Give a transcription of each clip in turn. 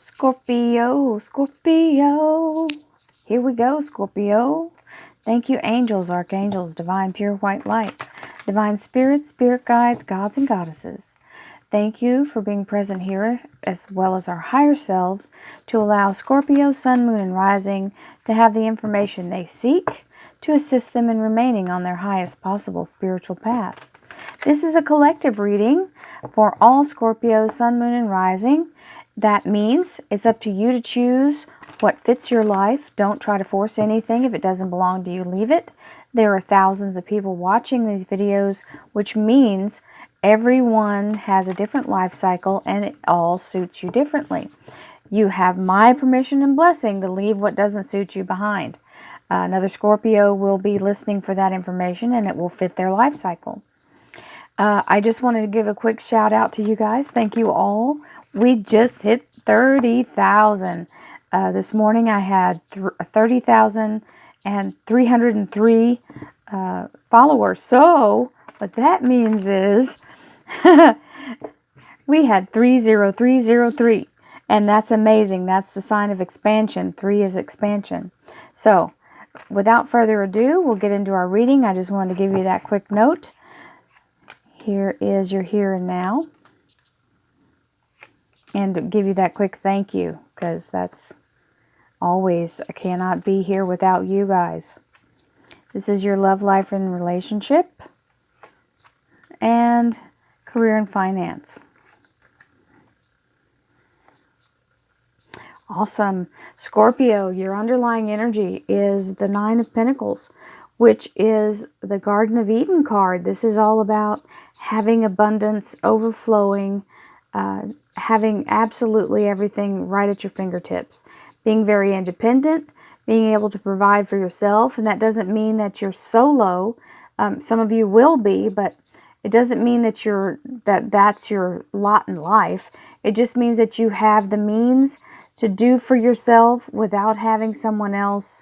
Scorpio, Scorpio. Here we go, Scorpio. Thank you, angels, archangels, divine pure white light, divine spirits, spirit guides, gods and goddesses. Thank you for being present here, as well as our higher selves, to allow Scorpio, sun, moon, and rising to have the information they seek to assist them in remaining on their highest possible spiritual path. This is a collective reading for all Scorpio, sun, moon, and rising. That means it's up to you to choose what fits your life. Don't try to force anything. If it doesn't belong to you, leave it. There are thousands of people watching these videos, which means everyone has a different life cycle and it all suits you differently. You have my permission and blessing to leave what doesn't suit you behind. Another Scorpio will be listening for that information and it will fit their life cycle. I just wanted to give a quick shout out to you guys. Thank you all. We just hit 30,000. This morning I had 30,303 followers. So what that means is we had 30303. And that's amazing. That's the sign of expansion. 3 is expansion. So without further ado, we'll get into our reading. I just wanted to give you that quick note. Here is your here and now. And give you that quick thank you, because that's always, I cannot be here without you guys. This is your love life and relationship and career and finance. Awesome. Scorpio, your underlying energy is the 9 of Pentacles, which is the Garden of Eden card. This is all about having abundance, overflowing, having absolutely everything right at your fingertips. Being very independent, being able to provide for yourself. And that doesn't mean that you're solo. Some of you will be, but it doesn't mean that that's your lot in life. It just means that you have the means to do for yourself without having someone else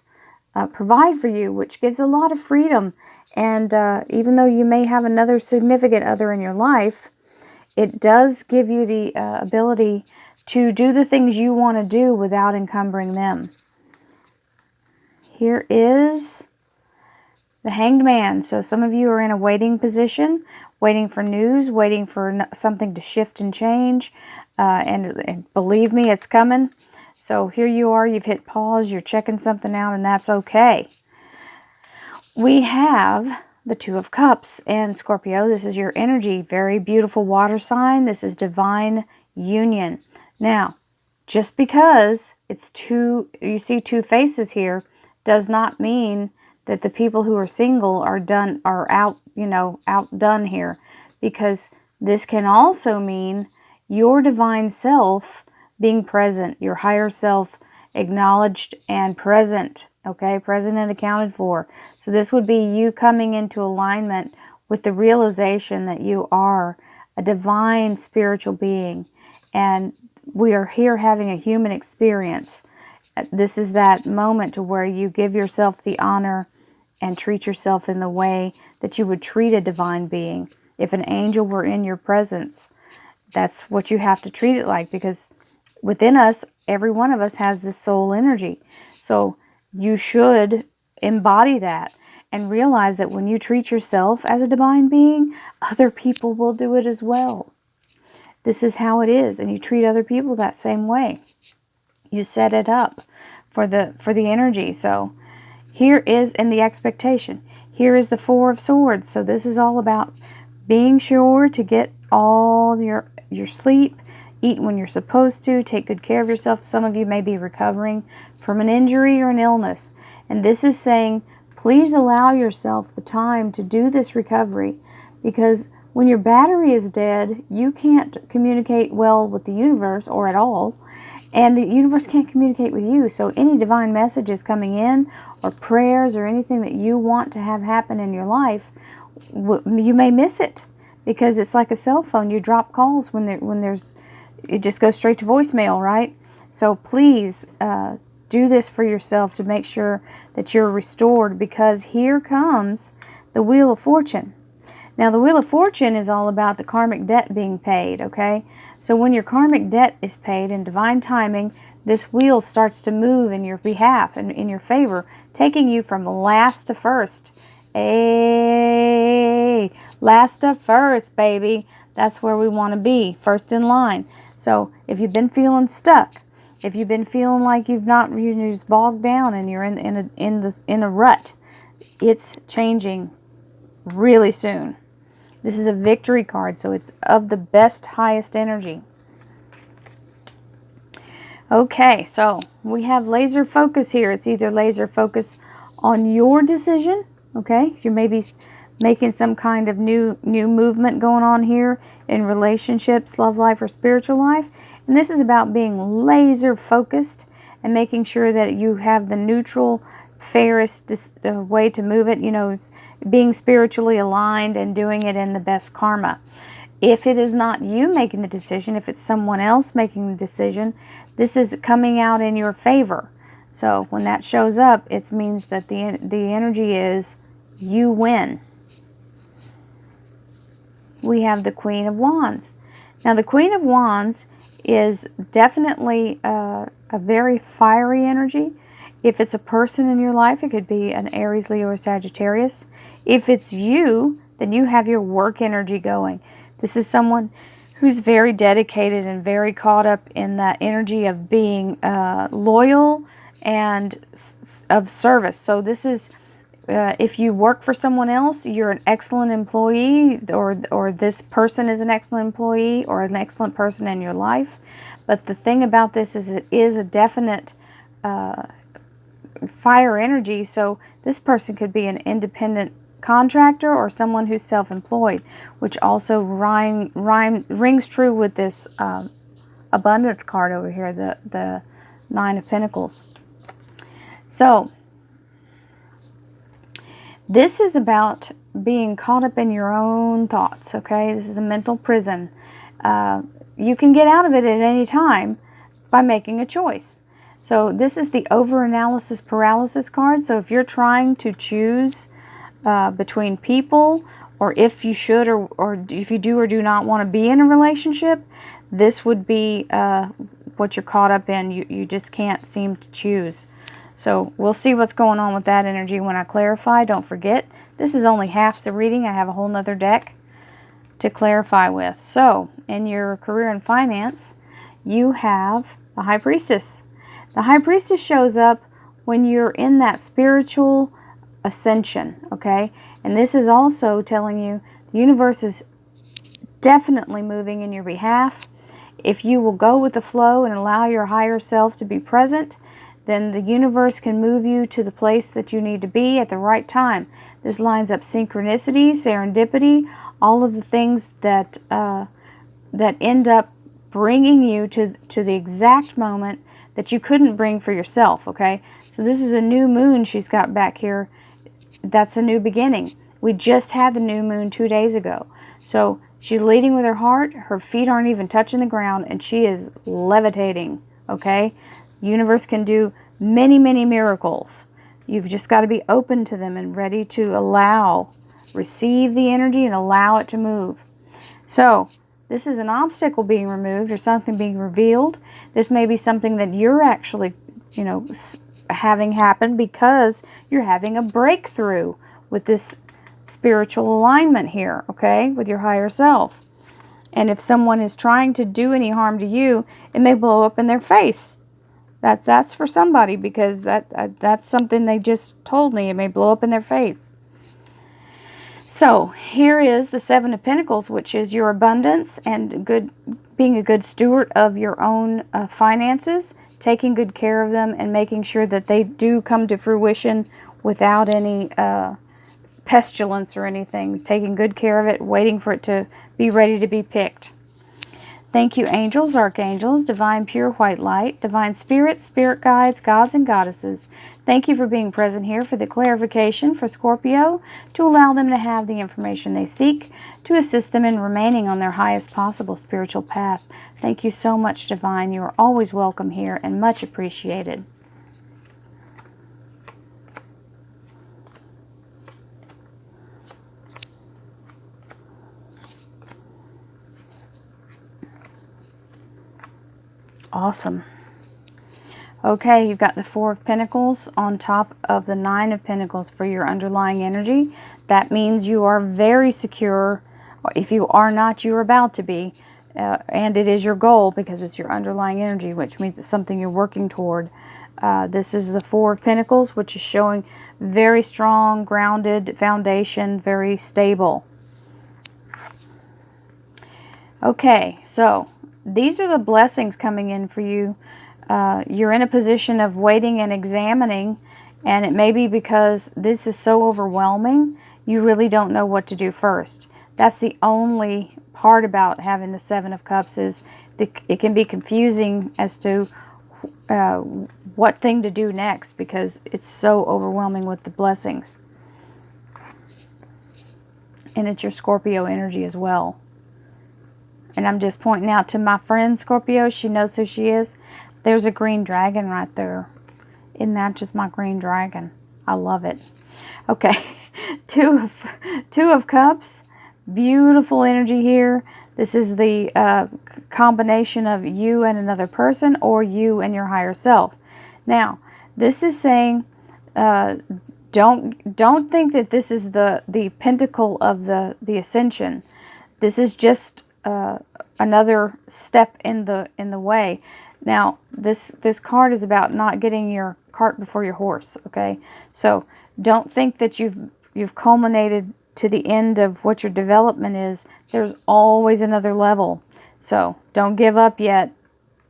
provide for you, which gives a lot of freedom. And even though you may have another significant other in your life, it does give you the ability to do the things you want to do without encumbering them. Here is the Hanged Man. So some of you are in a waiting position, waiting for news, waiting for something to shift and change. And believe me, it's coming. So here you are, you've hit pause, you're checking something out, and that's okay. We have the 2 of Cups, and Scorpio, this is your energy, very beautiful water sign. This is divine union. Now, just because it's you see 2 faces here, does not mean that the people who are single are outdone here, because this can also mean your divine self being present, your higher self acknowledged and present. Okay, present and accounted for. So this would be you coming into alignment with the realization that you are a divine spiritual being. And we are here having a human experience. This is that moment to where you give yourself the honor and treat yourself in the way that you would treat a divine being. If an angel were in your presence, that's what you have to treat it like, because within us, every one of us has this soul energy. So you should embody that and realize that when you treat yourself as a divine being, other people will do it as well. This is how it is, and you treat other people that same way. You set it up for the energy. So here is, in the expectation, here is the 4 of Swords. So this is all about being sure to get all your sleep, eat when you're supposed to, take good care of yourself. Some of you may be recovering from an injury or an illness. And this is saying, please allow yourself the time to do this recovery, because when your battery is dead, you can't communicate well with the universe, or at all, and the universe can't communicate with you. So any divine messages coming in, or prayers, or anything that you want to have happen in your life, you may miss it, because it's like a cell phone. You drop calls when there's, it just goes straight to voicemail, right? So please do this for yourself to make sure that you're restored, because here comes the Wheel of Fortune. Now, the Wheel of Fortune is all about the karmic debt being paid, okay? So when your karmic debt is paid in divine timing, this wheel starts to move in your behalf and in your favor, taking you from last to first. Hey, last to first, baby. That's where we want to be, first in line. So if you've been feeling stuck, if you've been feeling like you're just bogged down and you're in a rut, it's changing really soon. This is a victory card, so it's of the best, highest energy. Okay, so we have laser focus here. It's either laser focus on your decision, okay? You may be making some kind of new movement going on here in relationships, love life, or spiritual life. And this is about being laser focused and making sure that you have the neutral, fairest way to move it, you know, being spiritually aligned and doing it in the best karma. If it is not you making the decision, if it's someone else making the decision, this is coming out in your favor. So when that shows up, it means that the energy is you win. We have the Queen of Wands. Now the Queen of Wands is definitely a very fiery energy. If it's a person in your life, it could be an Aries, Leo, or Sagittarius. If it's you, then you have your work energy going. This is someone who's very dedicated and very caught up in that energy of being loyal and of service. So this is, if you work for someone else, you're an excellent employee, or this person is an excellent employee or an excellent person in your life. But the thing about this is it is a definite fire energy. So this person could be an independent contractor or someone who's self-employed, which also rings true with this abundance card over here, the Nine of Pentacles. So this is about being caught up in your own thoughts, okay? This is a mental prison. You can get out of it at any time by making a choice. So this is the overanalysis paralysis card. So if you're trying to choose between people, or if you should or if you do or do not want to be in a relationship, this would be what you're caught up in. You just can't seem to choose. So we'll see what's going on with that energy when I clarify. Don't forget, this is only half the reading. I have a whole nother deck to clarify with. So in your career and finance, you have the High Priestess. The High Priestess shows up when you're in that spiritual ascension, okay? And this is also telling you the universe is definitely moving in your behalf. If you will go with the flow and allow your higher self to be present, then the universe can move you to the place that you need to be at the right time. This lines up synchronicity, serendipity, all of the things that that end up bringing you to the exact moment that you couldn't bring for yourself, okay? So this is a new moon she's got back here. That's a new beginning. We just had the new moon 2 days ago. So she's leading with her heart. Her feet aren't even touching the ground, and she is levitating, okay? The universe can do many, many miracles. You've just got to be open to them and ready to receive the energy and allow it to move. So this is an obstacle being removed or something being revealed. This may be something that you're actually, having happen because you're having a breakthrough with this spiritual alignment here, okay, with your higher self. And if someone is trying to do any harm to you, it may blow up in their face. That's for somebody, because that's something they just told me. It may blow up in their face. So here is the Seven of Pentacles, which is your abundance and being a good steward of your own finances, taking good care of them and making sure that they do come to fruition without any pestilence or anything. Taking good care of it, waiting for it to be ready to be picked. Thank you, angels, archangels, divine pure white light, divine spirits, spirit guides, gods and goddesses. Thank you for being present here for the clarification for Scorpio, to allow them to have the information they seek, to assist them in remaining on their highest possible spiritual path. Thank you so much, Divine. You are always welcome here and much appreciated. awesome. Okay, you've got the Four of Pentacles on top of the Nine of Pentacles for your underlying energy. That means you are very secure. If you are not, you're about to be. And it is your goal because it's your underlying energy, which means it's something you're working toward. This is the Four of Pentacles, which is showing very strong, grounded foundation, very stable. Okay, so these are the blessings coming in for you. You're in a position of waiting and examining, and it may be because this is so overwhelming, you really don't know what to do first. That's the only part about having the Seven of Cups is it can be confusing as to what thing to do next because it's so overwhelming with the blessings. And it's your Scorpio energy as well. And I'm just pointing out to my friend Scorpio, she knows who she is. There's a green dragon right there. It matches my green dragon. I love it. Okay, Two of Cups. Beautiful energy here. This is the combination of you and another person or you and your higher self. Now, this is saying don't think that this is the pinnacle of the ascension. This is just another step in the way. Now, this card is about not getting your cart before your horse, okay? So don't think that you've culminated to the end of what your development is. There's always another level. So don't give up yet.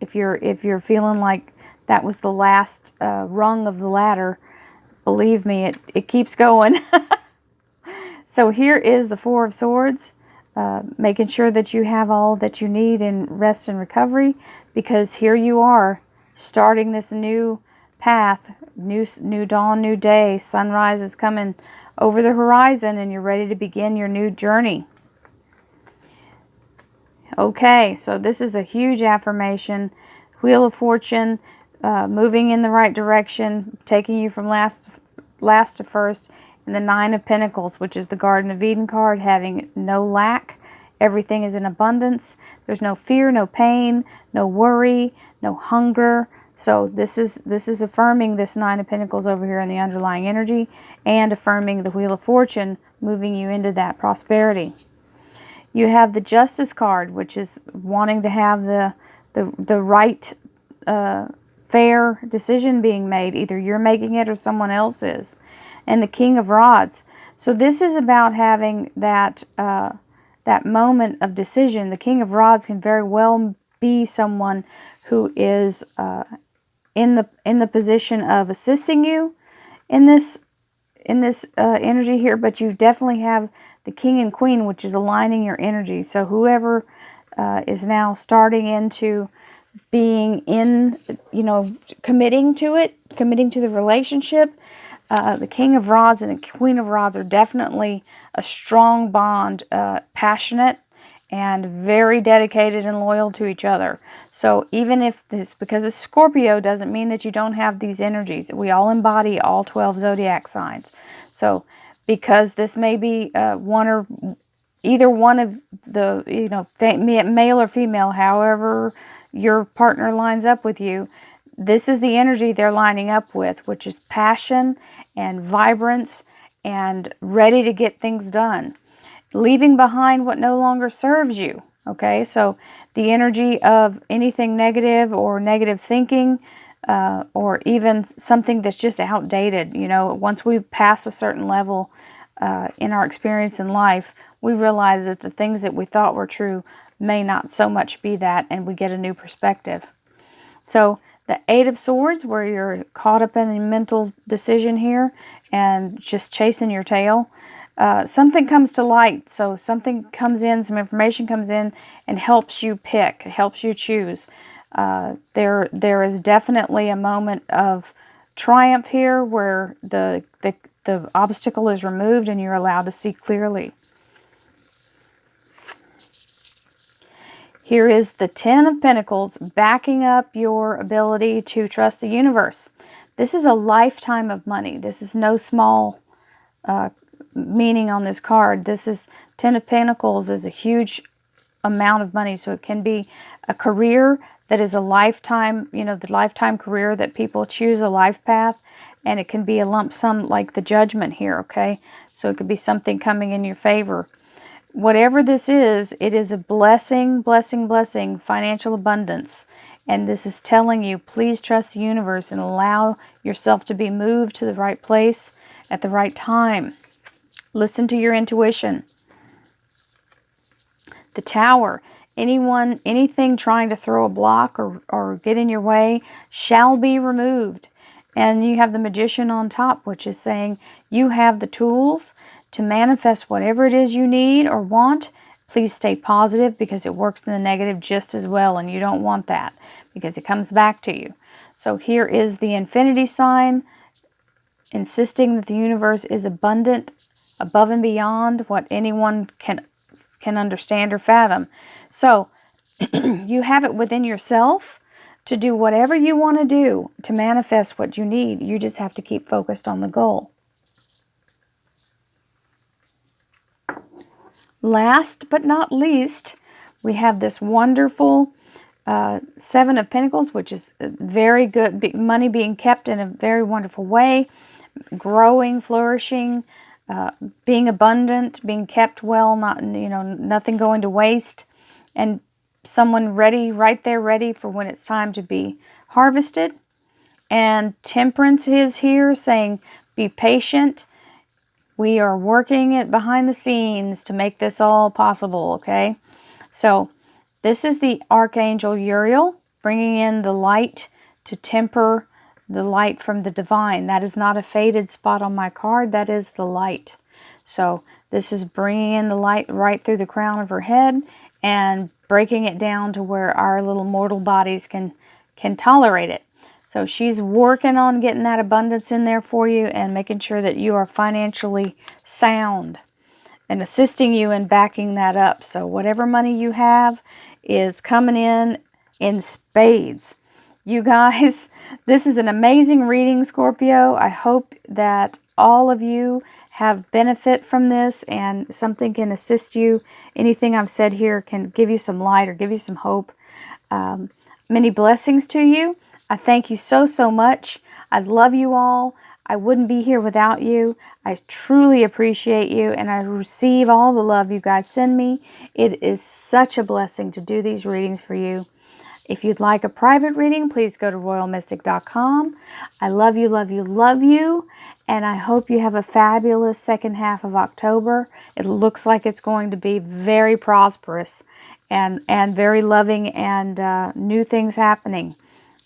If you're feeling like that was the last rung of the ladder, believe me, it keeps going. So here is the Four of Swords. Making sure that you have all that you need in rest and recovery, because here you are starting this new path, new dawn, new day. Sunrise is coming over the horizon and you're ready to begin your new journey. Okay, so this is a huge affirmation. Wheel of Fortune, moving in the right direction, taking you from last to first. And the Nine of Pentacles, which is the Garden of Eden card, having no lack. Everything is in abundance. There's no fear, no pain, no worry, no hunger. So this is affirming this Nine of Pentacles over here in the underlying energy, and affirming the Wheel of Fortune, moving you into that prosperity. You have the Justice card, which is wanting to have the right, fair decision being made. Either you're making it or someone else is. And the King of Rods. So this is about having that that moment of decision. The King of Rods can very well be someone who is in the position of assisting you in this energy here, but you definitely have the King and Queen, which is aligning your energy. So whoever is now starting into being in, committing to the relationship. The King of Rods and the Queen of Rods are definitely a strong bond, passionate and very dedicated and loyal to each other. So even if because it's Scorpio, doesn't mean that you don't have these energies. We all embody all 12 zodiac signs. So because this may be either one of the, male or female, however your partner lines up with you, this is the energy they're lining up with, which is passion and vibrance and ready to get things done. Leaving behind what no longer serves you. Okay, so the energy of anything negative or negative thinking, or even something that's just outdated. Once we pass a certain level in our experience in life, we realize that the things that we thought were true may not so much be that, and we get a new perspective. So the Eight of Swords, where you're caught up in a mental decision here and just chasing your tail. Something comes to light. So something comes in, some information comes in and helps you pick, helps you choose. There is definitely a moment of triumph here where the obstacle is removed and you're allowed to see clearly. Here is the Ten of Pentacles, backing up your ability to trust the universe. This is a lifetime of money. This is no small meaning on this card. This is Ten of Pentacles is a huge amount of money. So it can be a career that is a lifetime, the lifetime career that people choose, a life path, and it can be a lump sum like the Judgment here, okay? So it could be something coming in your favor. Whatever this is, it is a blessing, blessing, blessing, financial abundance. And this is telling you, please trust the universe and allow yourself to be moved to the right place at the right time. Listen to your intuition. The Tower. Anything trying to throw a block or get in your way shall be removed. And you have the Magician on top, which is saying you have the tools to manifest whatever it is you need or want. Please stay positive, because it works in the negative just as well, and you don't want that because it comes back to you. So here is the infinity sign, insisting that the universe is abundant, above and beyond what anyone can understand or fathom. So you have it within yourself to do whatever you want to do to manifest what you need. You just have to keep focused on the goal. Last but not least, we have this wonderful Seven of Pentacles, which is very good. Money being kept in a very wonderful way. Growing, flourishing, being abundant, being kept well, nothing going to waste, and someone ready, right there, ready for when it's time to be harvested. And Temperance is here saying, be patient. We are working it behind the scenes to make this all possible, okay? So this is the Archangel Uriel, bringing in the light to temper the light from the divine. That is not a faded spot on my card. That is the light. So this is bringing in the light right through the crown of her head and breaking it down to where our little mortal bodies can tolerate it. So she's working on getting that abundance in there for you and making sure that you are financially sound and assisting you in backing that up. So whatever money you have is coming in spades. You guys, this is an amazing reading, Scorpio. I hope that all of you have benefit from this and something can assist you. Anything I've said here can give you some light or give you some hope. Many blessings to you. I thank you so, so much. I love you all. I wouldn't be here without you. I truly appreciate you, and I receive all the love you guys send me. It is such a blessing to do these readings for you. If you'd like a private reading, please go to royalmystic.com. I love you, love you, love you, and I hope you have a fabulous second half of October. It looks like it's going to be very prosperous and very loving, and new things happening,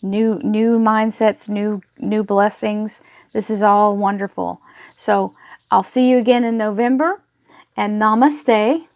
new mindsets, new blessings. This is all wonderful. So I'll see you again in November, and namaste.